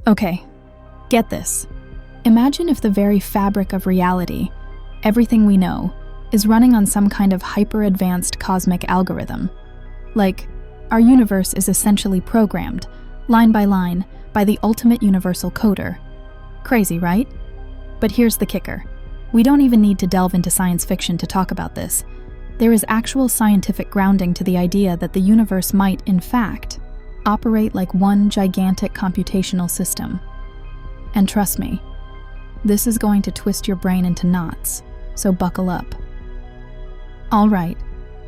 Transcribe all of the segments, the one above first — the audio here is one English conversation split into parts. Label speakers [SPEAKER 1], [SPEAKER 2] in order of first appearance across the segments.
[SPEAKER 1] Okay, get this. Imagine if the very fabric of reality, everything we know, is running on some kind of hyper-advanced cosmic algorithm. Like, our universe is essentially programmed, line by line, by the ultimate universal coder. Crazy, right? But here's the kicker. We don't even need to delve into science fiction to talk about this. There is actual scientific grounding to the idea that the universe might, in fact, operate like one gigantic computational system. And trust me, this is going to twist your brain into knots, so buckle up. All right,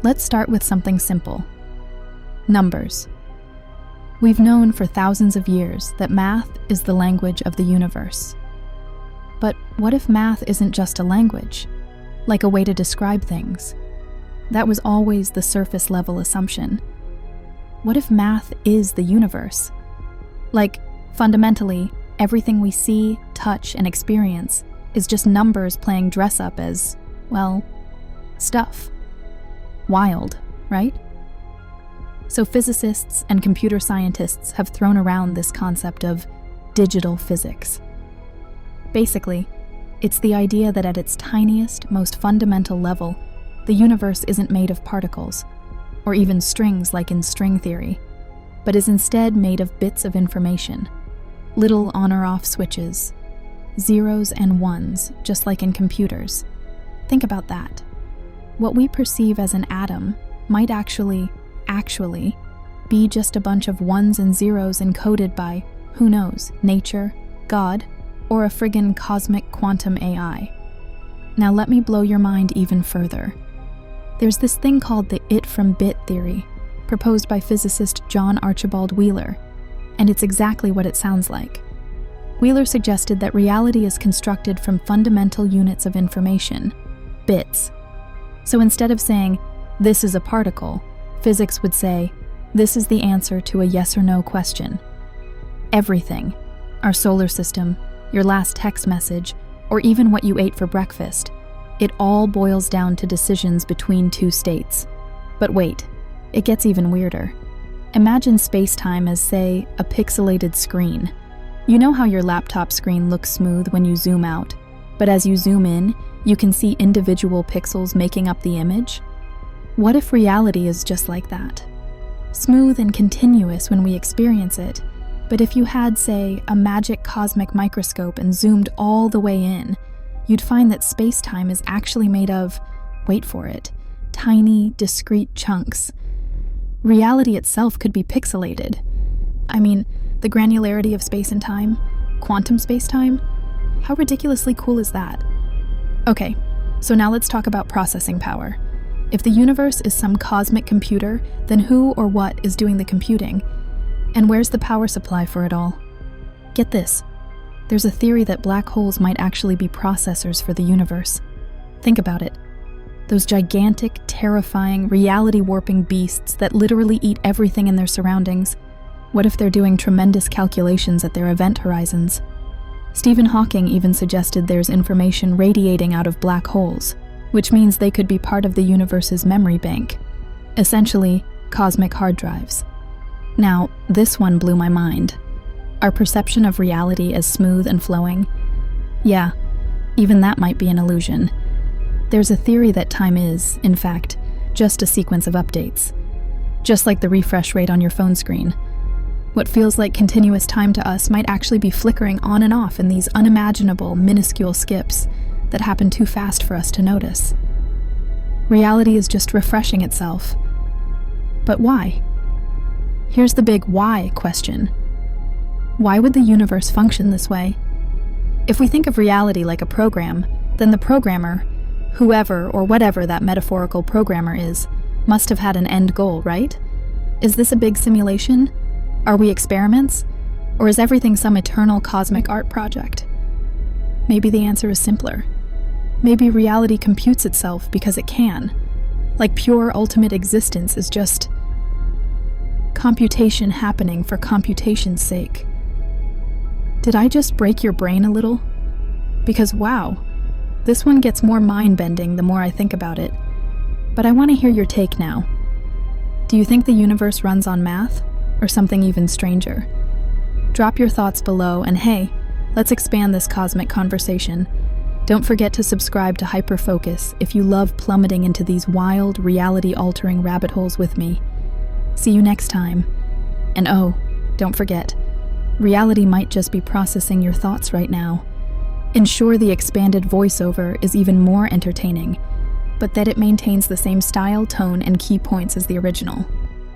[SPEAKER 1] let's start with something simple. Numbers. We've known for thousands of years that math is the language of the universe. But what if math isn't just a language, like a way to describe things? That was always the surface level assumption. What if math is the universe? Like, fundamentally, everything we see, touch, and experience is just numbers playing dress up as, well, stuff. Wild, right? So physicists and computer scientists have thrown around this concept of digital physics. Basically, it's the idea that at its tiniest, most fundamental level, the universe isn't made of particles, or even strings like in string theory, but is instead made of bits of information, little on or off switches, zeros and ones, just like in computers. Think about that. What we perceive as an atom might actually be just a bunch of ones and zeros encoded by, who knows, nature, God, or a friggin' cosmic quantum AI. Now let me blow your mind even further. There's this thing called the it from bit theory, proposed by physicist John Archibald Wheeler, and it's exactly what it sounds like. Wheeler suggested that reality is constructed from fundamental units of information, bits. So instead of saying, this is a particle, physics would say, this is the answer to a yes or no question. Everything, our solar system, your last text message, or even what you ate for breakfast, it all boils down to decisions between two states. But wait, it gets even weirder. Imagine space-time as, say, a pixelated screen. You know how your laptop screen looks smooth when you zoom out, but as you zoom in, you can see individual pixels making up the image? What if reality is just like that? Smooth and continuous when we experience it, but if you had, say, a magic cosmic microscope and zoomed all the way in, you'd find that space-time is actually made of, wait for it, tiny, discrete chunks. Reality itself could be pixelated. I mean, the granularity of space and time, quantum space-time, how ridiculously cool is that? Okay, so now let's talk about processing power. If the universe is some cosmic computer, then who or what is doing the computing? And where's the power supply for it all? Get this. There's a theory that black holes might actually be processors for the universe. Think about it. Those gigantic, terrifying, reality-warping beasts that literally eat everything in their surroundings. What if they're doing tremendous calculations at their event horizons? Stephen Hawking even suggested there's information radiating out of black holes, which means they could be part of the universe's memory bank. Essentially, cosmic hard drives. Now, this one blew my mind. Our perception of reality as smooth and flowing? Yeah, even that might be an illusion. There's a theory that time is, in fact, just a sequence of updates. Just like the refresh rate on your phone screen. What feels like continuous time to us might actually be flickering on and off in these unimaginable, minuscule skips that happen too fast for us to notice. Reality is just refreshing itself. But why? Here's the big why question. Why would the universe function this way? If we think of reality like a program, then the programmer, whoever or whatever that metaphorical programmer is, must have had an end goal, right? Is this a big simulation? Are we experiments? Or is everything some eternal cosmic art project? Maybe the answer is simpler. Maybe reality computes itself because it can. Like pure ultimate existence is just computation happening for computation's sake. Did I just break your brain a little? Because wow, this one gets more mind-bending the more I think about it. But I want to hear your take now. Do you think the universe runs on math, or something even stranger? Drop your thoughts below, and hey, let's expand this cosmic conversation. Don't forget to subscribe to Hyperfocus if you love plummeting into these wild, reality-altering rabbit holes with me. See you next time. And oh, don't forget, reality might just be processing your thoughts right now. Ensure the expanded voiceover is even more entertaining, but that it maintains the same style, tone, and key points as the original.